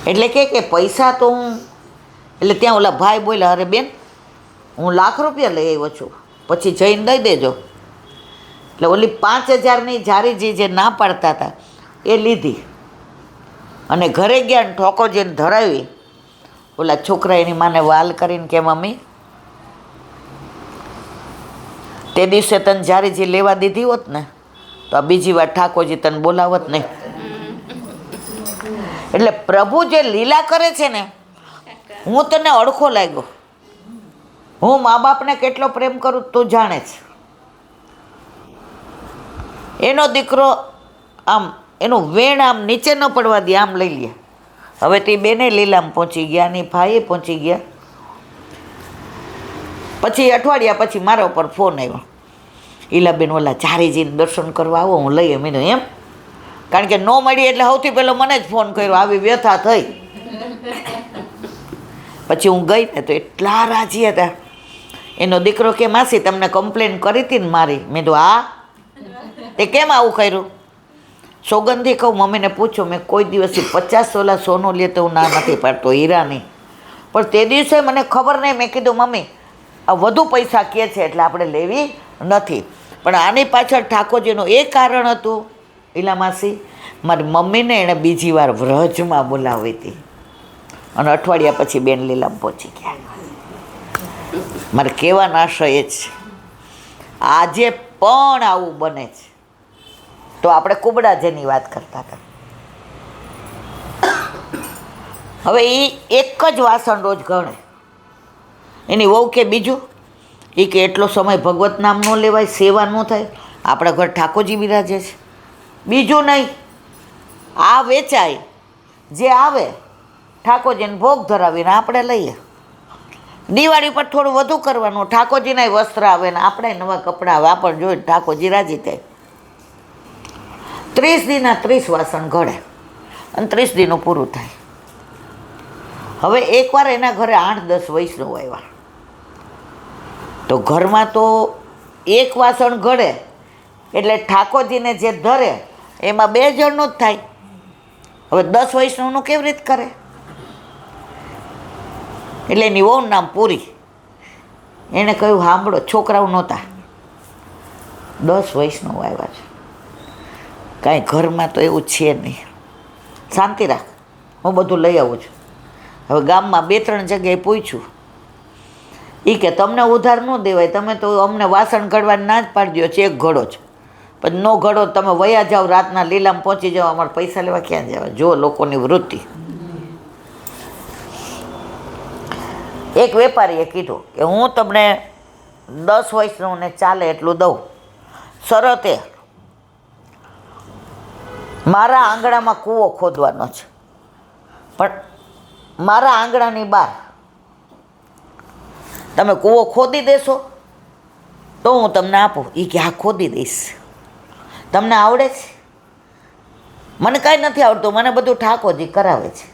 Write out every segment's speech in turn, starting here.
એટલે કે પૈસા તો હું, એટલે ત્યાં ઓલા ભાઈ બોલ્યા, અરે બેન હું ₹1,00,000 લઈ આવ્યો છું, પછી જઈને દઈ દેજો. એટલે ઓલી 5,000ની જારીજી જે ના પાડતા હતા એ લીધી અને ઘરે ગયા ને ઠોકો જઈને ધરાવી. ઓલા છોકરા એની માને વાલ કરીને કે મમ્મી તે દિવસે તને જારીજી લેવા દીધી હોત ને તો આ બીજી વાર ઠાકોરજી તને બોલાવત નહીં. એટલે પ્રભુ જે લીલા કરે છે ને, હું તને અડખો લાગ્યો, હું મા બાપને કેટલો પ્રેમ કરું તું જાણે છે. એનો દીકરો આમ એનું વેણ આમ નીચે ન પડવા દે, આમ લઈ લે. હવે તે બેને લીલામાં પહોંચી ગયા, ની ભાઈએ પહોંચી ગયા. પછી અઠવાડિયા પછી મારા ઉપર ફોન આવ્યો, ઈલાબેન ઓલા જારીજીને દર્શન કરવા આવો, હું લઈ એમ એમ. કારણ કે ન મળી એટલે સૌથી પહેલો મને જ ફોન કર્યો, આવી વ્યથા થઈ. પછી હું ગઈ ને તો એટલા રાજી હતા. એનો દીકરો કે માસી તમને કમ્પ્લેન કરી હતી ને મારી? મેં તો હા. તે કેમ આવું કર્યું? સોગંદથી કહું, મમ્મીને પૂછો, મેં કોઈ દિવસથી 50 તોલા સોનું લે તો હું ના નથી પાડતો, હીરાની. પણ તે દિવસે મને ખબર નહીં, મેં કીધું મમ્મી આ વધુ પૈસા કહે છે એટલે આપણે લેવી નથી. પણ આની પાછળ ઠાકોરજીનું એ કારણ હતું, ઈલા માસી મારી મમ્મીને એણે બીજી વાર વ્રજમાં બોલાવી હતી અને અઠવાડિયા પછી બેન લીલામાં પહોંચી ગયા. મારે કહેવાનો આશય એ જ, આજે પણ આવું બને છે. તો આપણે કુબડા જેની વાત કરતા હતા, હવે એ એક જ વાસણ રોજ ગણે. એની વહુ કે બીજું, એ કે એટલો સમય ભગવત નામ ન લેવાય, સેવા ન થાય, આપણા ઘર ઠાકોરજી બિરાજે છે. બીજું નહીં, આ વેચાય જે આવે ઠાકોરજીને ભોગ ધરાવીને આપણે લઈએ. દિવાળી પર થોડું વધુ કરવાનું, ઠાકોરજીના વસ્ત્ર આવે ને આપણે નવા કપડાં આવે, આપણને જોઈને ઠાકોરજી રાજી થાય. 30 દીના 30 વાસણ ઘડે અને 30 દીનું પૂરું થાય. હવે એકવાર એના ઘરે 8-10 વૈષ્ણવ આવ્યા, તો ઘરમાં તો એક વાસણ ઘડે એટલે ઠાકોરજીને જે ધરે એમાં 2 જણનું જ થાય. હવે 10 વૈષ્ણવનું કેવી રીતે કરે? એટલે એની વહુનું નામ પૂરી. એણે કહ્યું સાંભળો, છોકરાઓ નહોતા, 10 વૈષ્ણવ આવ્યા છે, કાંઈ ઘરમાં તો એવું છે નહીં, શાંતિ રાખ, હું બધું લઈ આવું છું. હવે ગામમાં 2-3 જગ્યાએ પૂછ્યું, એ કે તમને ઉધાર ન દેવાય, તમે તો અમને વાસણ ઘડવાની ના જ પાડી દો, ચેક ઘડો છો, પણ ન ઘડો તમે વયા જાઓ, રાતના લીલામાં પહોંચી જાઓ, અમારે પૈસા લેવા ક્યાં જવા? જો લોકોની વૃત્તિ. એક વેપારીએ કીધું કે હું તમને 10 વૈષ્ણવને ચાલે એટલું દઉં, શરતે મારા આંગણામાં કૂવો ખોદવાનો છે, પણ મારા આંગણાની બહાર તમે કૂવો ખોદી દેશો તો હું તમને આપું. એ કે હા ખોદી દઈશ. તમને આવડે છે? મને કાંઈ નથી આવડતું, મને બધું ઠાકોરજી કરાવે છે.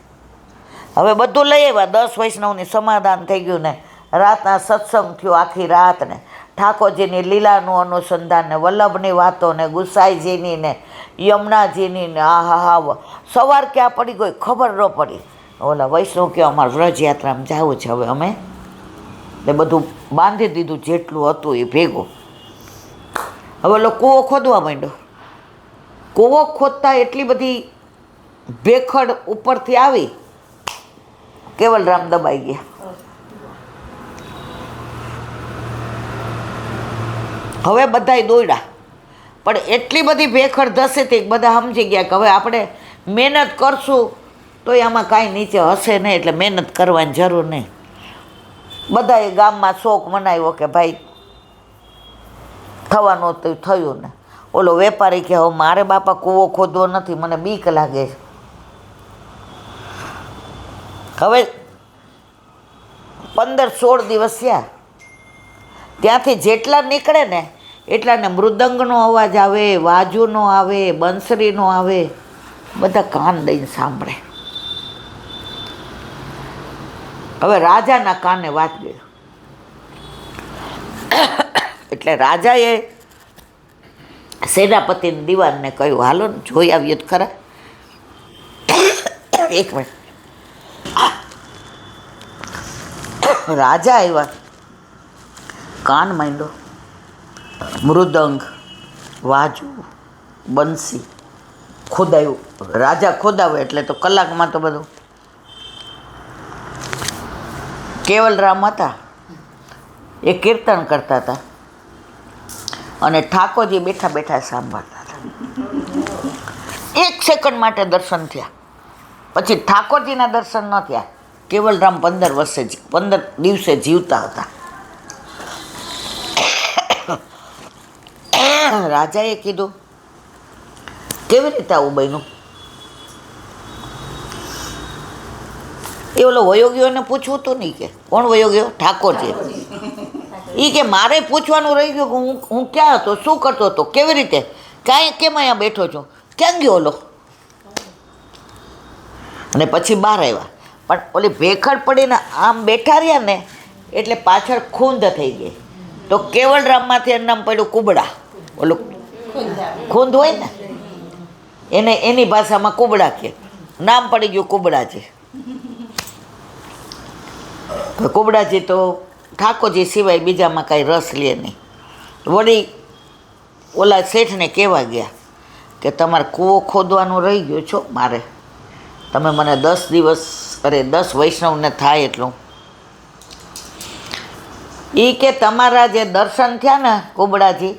હવે બધું લઈ આવ્યા, 10 વૈષ્ણવની સમાધાન થઈ ગયું ને રાતના સત્સંગ થયો આખી રાત ને ઠાકોરજીની લીલાનું અનુસંધાન ને વલ્લભની વાતો ને ગુસાઈજીની ને યમુનાજીની ને હા સવાર ક્યાં પડી ગઈ ખબર ન પડી. ઓલા વૈષ્ણવ કે અમારે વ્રજયાત્રામાં જવું છે, હવે અમે એટલે બધું બાંધી દીધું જેટલું હતું એ ભેગું. હવે ઓલો કૂવો ખોદવા માંડ્યો. કૂવો ખોદતા એટલી બધી ભેખડ ઉપરથી આવી, કેવલરામ દબાઈ ગયા. હવે બધાય દોડ્યા, પણ એટલી બધી ભેખડ ધસે તે બધા સમજી ગયા કે હવે આપણે મહેનત કરશું તો આમાં કાંઈ નીચે હશે નહીં, એટલે મહેનત કરવાની જરૂર નહીં. બધાએ ગામમાં શોક મનાવ્યો કે ભાઈ થવાનું તો થયું ને. ઓલો વેપારી કે હવે મારે બાપા કૂવો ખોદવો નથી, મને બીક લાગે છે. હવે 15-16 દિવસ થયા, ત્યાંથી જેટલા નીકળે ને એટલાને મૃદંગનો અવાજ આવે, વાજુનો આવે, બંસરીનો આવે, બધા કાન દઈને સાંભળે. હવે રાજાના કાને વાત ગઈ, એટલે રાજાએ સેનાપતિને દિવાનને કહ્યું હાલો ને જોઈ આવીએ તો ખરા. એક મિનિટ. રાજા આવ્યા, કાન માંડ્યો, મૃદંગ, વાજુ, બંસી ખોદાયું. રાજા ખોદાવે એટલે તો કલાકમાં તો બધું. કેવલરામ હતા એ કીર્તન કરતા હતા અને ઠાકોરજી બેઠા બેઠા સાંભળતા હતા. 1 સેકન્ડ માટે દર્શન થયા, પછી ઠાકોરજીના દર્શન ન થયા. કેવલરામ 15 દિવસે જીવતા હતા. રાજાએ કીધું, કેવી રીતે આવું બન્યું? એ ઓલો વયો ગયો એને પૂછવું હતું નહીં. કે કોણ વયો ગયો? ઠાકોરજી. એ કે મારે પૂછવાનું રહી ગયું કે હું ક્યાં હતો, શું કરતો હતો, કેવી રીતે, કાંઈ કેમ અહીંયા બેઠો છું, ક્યાં ગયો ઓલો? અને પછી બહાર આવ્યા, પણ ઓલી ભેખડ પડીને આમ બેઠા રહ્યા ને એટલે પાછળ ખૂંદ થઈ ગઈ. તો કેવલરામમાંથી એનું નામ પડ્યું કુબડા. ઓલું ખૂંદ હોય ને એને એની ભાષામાં કુબડા કહે. નામ પડી ગયું કુબડાજી. કુબડાજી તો ઠાકોરજી સિવાય બીજામાં કાંઈ રસ લે નહીં. વળી ઓલા શેઠને કહેવા ગયા કે તમારે કૂવો ખોદવાનું રહી ગયો છો, મારે તમે મને 10 દિવસ 10 વૈષ્ણવને થાય એટલું. એ કે તમારા જે દર્શન થયા ને કુબડાજી,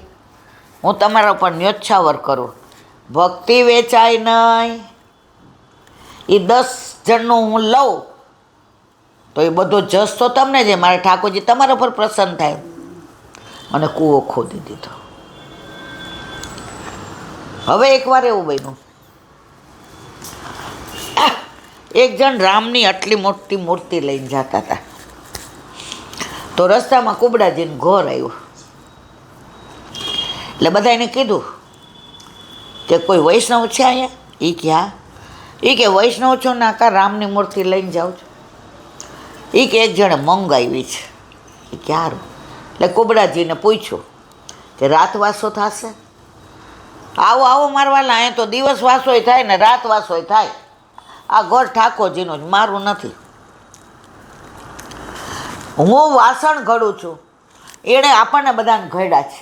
હું તમારા ઉપર ન્યોછાવર કરું, ભક્તિ વેચાય નહીં. એ 10 જણનું હું લઉં તો એ બધો જસ તો તમને છે. મારે ઠાકોરજી તમારા પર પ્રસન્ન થાય. અને કૂવો ખોદી દીધો. હવે એકવાર એવું બન્યું, એક જણ રામની આટલી મોટી મૂર્તિ લઈને જતા હતા. તો રસ્તામાં કુબડાજીને ઘોર આવ્યું. એટલે બધા એને કીધું કે કોઈ વૈષ્ણવ છે અહીંયા? એ કે હા. એ કે વૈષ્ણવ છો ના કા રામની મૂર્તિ લઈને જાઉં છું? એ કે એક જણે મંગાવી છે. એ કે સારું. એટલે કુબડાજીને પૂછ્યું કે રાત વાસો થશે? આવો આવો મારવાલા, અહીંયા તો દિવસ વાસોય થાય ને રાત વાસોય થાય. આ ઘર ઠાકોરજીનું જ, મારું નથી. હું વાસણ ઘડું છું, એણે આપણને બધાને ઘડ્યા છે,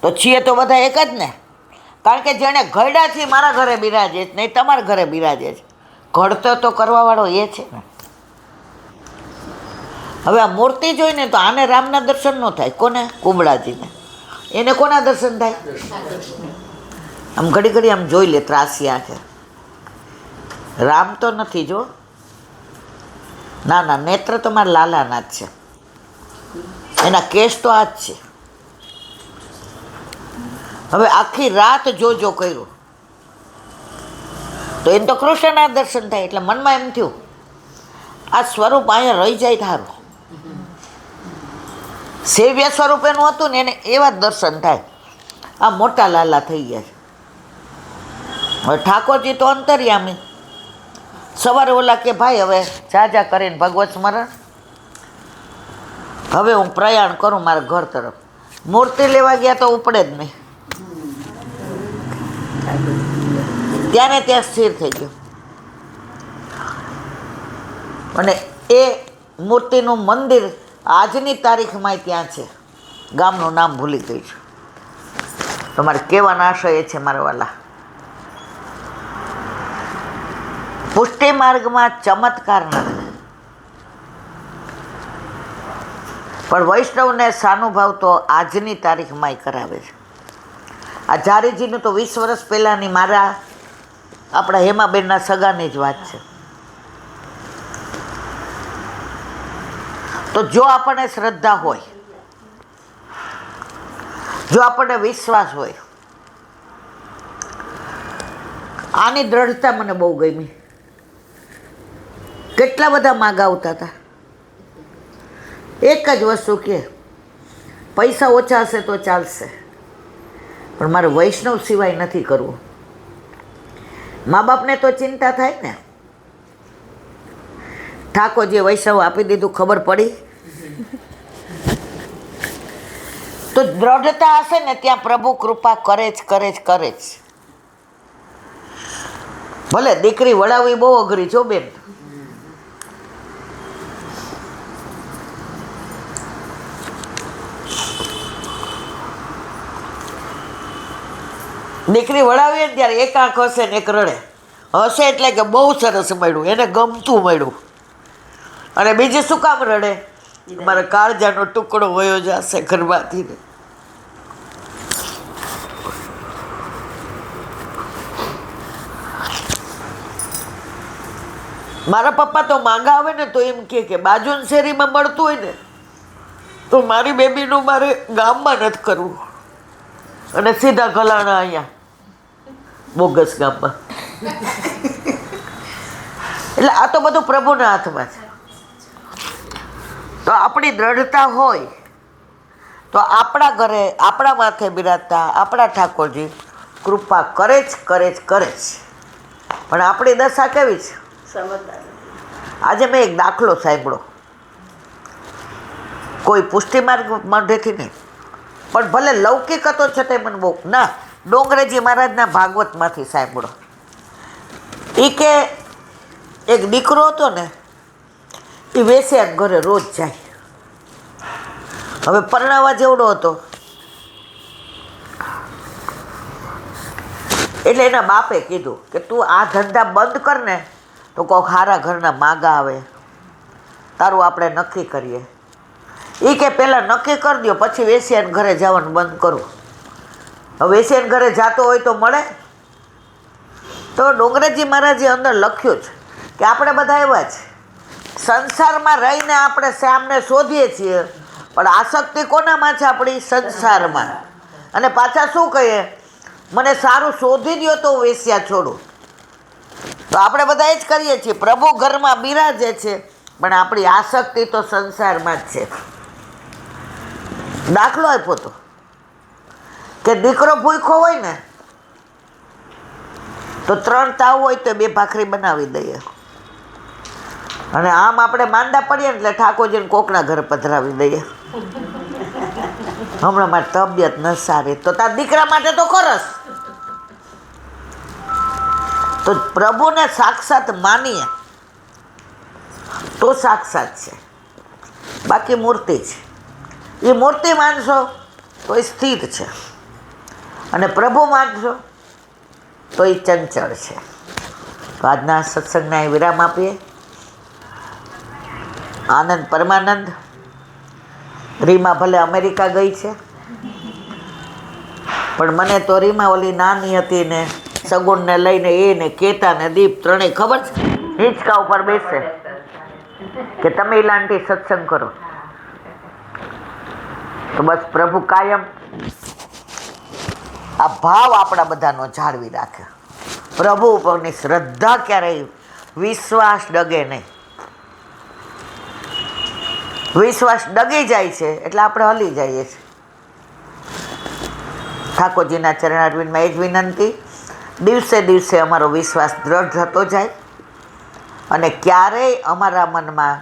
તો છીએ તો બધા એક જ ને. કારણ કે જેણે ઘડ્યા છે મારા ઘરે બિરાજે છે, નહીં તમારા ઘરે બિરાજે છે. ઘડતો તો કરવાવાળો એ છે ને. હવે આ મૂર્તિ જોઈને તો આને રામના દર્શન ન થાય. કોને? કુબડાજીને. એને કોના દર્શન થાય? આમ ઘડી ઘડી આમ જોઈ લે ત્રાસી આંખે. રામ તો નથી જો, ના ના, નેત્ર તો મારા લાલાના જ છે, એના કેસ તો આ જ છે. હવે આખી રાત જો કર્યું તો એને તો કૃષ્ણના દર્શન થાય. એટલે મનમાં એમ થયું આ સ્વરૂપ અહીંયા રહી જાય થારું. સેવ્ય સ્વરૂપ એનું હતું ને એને એવા જ દર્શન થાય. આ મોટા લાલા થઈ ગયા છે. હવે ઠાકોરજી તો અંતર્યામી. સવારે ઓલા કે ભાઈ હવે જા કરીને ભગવત સ્મરણ, હવે હું પ્રયાણ કરું મારા ઘર તરફ. મૂર્તિ લેવા ગયા તો ઉપડે જ નહીં. ત્યારે ત્યાં સ્થિર થઈ ગયો. અને એ મૂર્તિનું મંદિર આજની તારીખમાં ત્યાં છે. ગામનું નામ ભૂલી ગઈ છું. તમારે કહેવાનો આશય એ છે મારા વાલા, પુષ્ટિ માર્ગમાં ચમત્કાર નથી, પણ વૈષ્ણવને સાનુભાવ તો આજની તારીખમાં કરાવે છે. આ જારીજીનું તો 20 વર્ષ પહેલાંની મારા આપણા હેમાબેનના સગાની જ વાત છે. તો જો આપણને શ્રદ્ધા હોય, જો આપણને વિશ્વાસ હોય, આની દ્રઢતા મને બહુ ગમી. કેટલા બધા માગા આવતા હતા. એક જ વસ્તુ કે પૈસા ઓછા હશે તો ચાલશે, પણ મારે વૈષ્ણવ સિવાય નથી કરવું. મા બાપને તો ચિંતા થાય ને. ઠાકોરજીએ વૈષ્ણવ આપી દીધું, ખબર પડી. તો દ્રઢતા હશે ને ત્યાં પ્રભુ કૃપા કરે જ. ભલે દીકરી વળાવવી બહુ અઘરી છો બેન. દીકરી વળાવીએ ને ત્યારે એક આંખ હશે ને એક રડે. હશે એટલે કે બહુ સરસ મળ્યું, એને ગમતું મળ્યું. અને બીજી શું કામ રડે? મારા કાળજાનો ટુકડો વયો જશે ઘરમાંથી ને. મારા પપ્પા તો માંગા આવે ને તો એમ કે બાજુની શેરીમાં મળતું હોય ને તો મારી બેબીનું મારે ગામમાં નથી કરવું, અને સીધા ગલાણા અહીંયા બોગસ ગામમાં. એટલે આ તો બધું પ્રભુના હાથમાં છે. તો આપણી દ્રઢતા હોય તો આપણા ઘરે આપણા માથે બિરાજતા આપણા ઠાકોરજી કૃપા કરે જ કરે જ કરે જ. પણ આપણી દશા કેવી છે? આજે મેં એક દાખલો સાંભળ્યો, કોઈ પુષ્ટિ માર્ગ મોઢેથી નહીં, પણ ભલે લૌકિક હતો છતાંય મને બહુ ના ડોંગરેજી મહારાજના ભાગવતમાંથી સાંભળો. એ કે એક દીકરો હતો ને, એ વેશ્યા ઘરે રોજ જાય. હવે પરણાવા જેવડો હતો એટલે એના બાપે કીધું કે તું આ ધંધા બંધ કર ને તો કોઈક સારા ઘરના માગા આવે, તારું આપણે નક્કી કરીએ. એ કે પહેલાં નક્કી કરી દો પછી વેશ્યાને ઘરે જવાનું બંધ કરું. હવે વેશ્યાને ઘરે જતો હોય તો મળે? તો ડોંગરેજી મહારાજે અંદર લખ્યું છે કે આપણે બધા એવા જ સંસારમાં રહીને આપણે શ્યામને શોધીએ છીએ, પણ આસક્તિ કોનામાં છે? આપણી સંસારમાં. અને પાછા શું કહીએ? મને સારું શોધી દો તો વેશ્યા છોડું. તો આપણે બધા એ જ કરીએ છીએ. પ્રભુ ઘરમાં બિરાજે છે પણ આપણી આસક્તિ તો સંસારમાં જ છે. દાખલો આપ્યો તો કે દીકરો ભૂખ્યો હોય ને તો 3 તાવ હોય તો 2 ભાખરી બનાવી દઈએ, અને આમ આપણે માંદા પડીએ ને એટલે ઠાકોરજીને કોકના ઘરે પધરાવી દઈએ. હમણાં મારી તબિયત ન સારી, તો તાર દીકરા માટે તો કરસ. તો પ્રભુને સાક્ષાત માનીએ તો સાક્ષાત છે, બાકી મૂર્તિ છે. એ મૂર્તિ માનશો તો એ સ્થિર છે, અને પ્રભુ માનશો તો એ ચંચળ છે. તો આજના સત્સંગના એ વિરામ આપીએ. આનંદ પરમાનંદ. રીમા ભલે અમેરિકા ગઈ છે, પણ મને તો રીમા ઓલી નાની હતી ને સગુણને લઈને એને કેતા ને દીપ ત્રણેય ખબર છે, હિંચકા ઉપર બેસે કે તમે લાંટી સત્સંગ કરો. તો બસ પ્રભુ કાયમ આ ભાવ આપણા બધાનો જાળવી રાખે. પ્રભુ ઉપરની શ્રદ્ધા ક્યારેય વિશ્વાસ ડગે નહીં. વિશ્વાસ ડગી જાય છે એટલે આપણે હલી જઈએ છીએ. ઠાકોરજીના ચરણારવિંદમાં એ જ વિનંતી, દિવસે દિવસે અમારો વિશ્વાસ દ્રઢ થતો જાય અને ક્યારેય અમારા મનમાં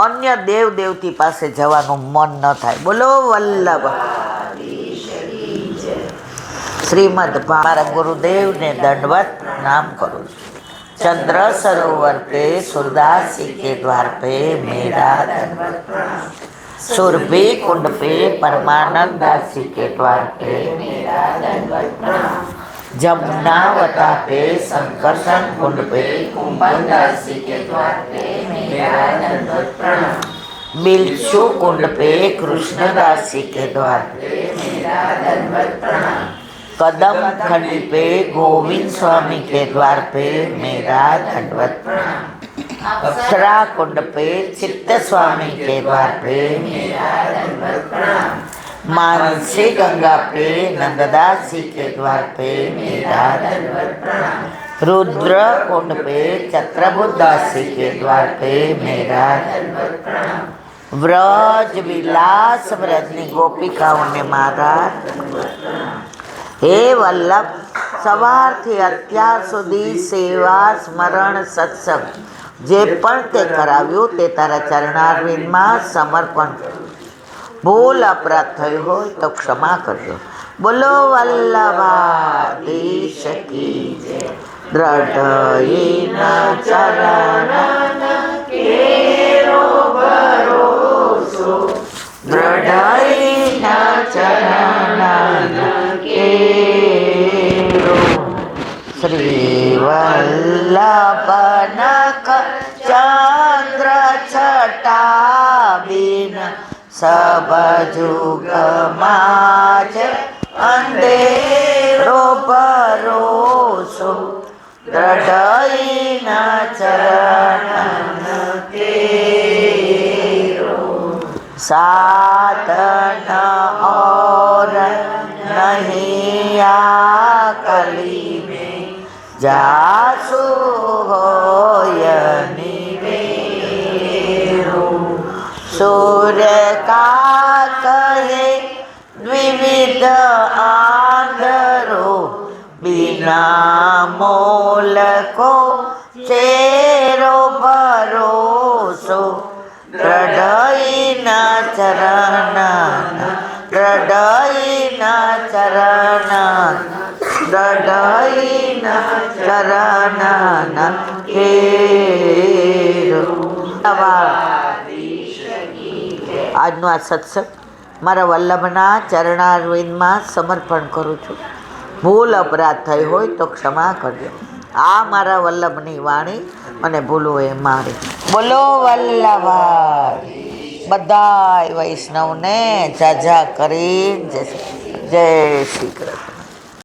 અન્ય દેવ દેવતી પાસે જવાનું મન ન થાય. બોલો વલ્લભ શ્રીમદ મારા ગુરુદેવને દંડવત નામ કરું છું. चंद्र सरोवर पे सुरदासी के द्वार पे मेरा दंडवत प्रणाम. सुरभि कुंड पे परमानंद दासी के द्वार पे मेरा दंडवत प्रणाम. जमुनावता पे संकर्षण कुंड पे कुंभन दासी के द्वार पे मेरा दंडवत प्रणाम. बिलचू कुंड पे कृष्ण दासी के द्वार पे मेरा दंडवत प्रणाम. कदम खंडी पे गोविंद स्वामी के द्वार पे मेरा दंडवत प्रणाम. अप्सरा कुंड पे चित्त स्वामी के द्वार पे मेरा दंडवत प्रणाम. मानसी गंगा पे नंददासी के द्वार पे मेरा दंडवत प्रणाम. रुद्र कुंड पे चत्रबुद्धासी के द्वार पे मेरा दंडवत प्रणाम. व्रज विलास व्रजनी गोपिकाओं ने मारा दंडवत प्रणाम. हे वल्लभ, સવારથી અત્યાર સુધી સેવા સ્મરણ સત્સંગ જે પણ તે કરાવ્યું તે તારા ચરણારવિંદમાં સમર્પણ કરું. ભૂલ અપરાધ થયો હોય તો ક્ષમા કરજો. બોલો વલ્લભાધીશ કી જય. દ્રઢઈના ચરણ કેરો ભરોસો, દ્રઢઈના ચરણ કે શ્રી વલ્લભનખ ચંદ્ર છટા બિન સબ જુગમાં છે અંધેરો ભરોસો દ્રઢઈના ચરણ તેરો સાધન और नहीं आकली में जासु होय निवेरो सूर्य का कहे द्विविध आंधरो बिना मोल को चेरो भरोસો દ્રઢઈના ચરણના દ્રઢઈના ચરણના દ્રઢઈના ચરણના કેરો. આજનો આ સત્સંગ મારા વલ્લભના ચરણારવિંદમાં સમર્પણ કરું છું. ભૂલ અપરાધ થઈ હોય તો ક્ષમા કરજો. આ મારા વલ્લભની વાણી અને ભૂલો એ મારી. બોલો વલ્લભ. બધાય વૈષ્ણવને જાજા કરી જય શ્રી કૃષ્ણ.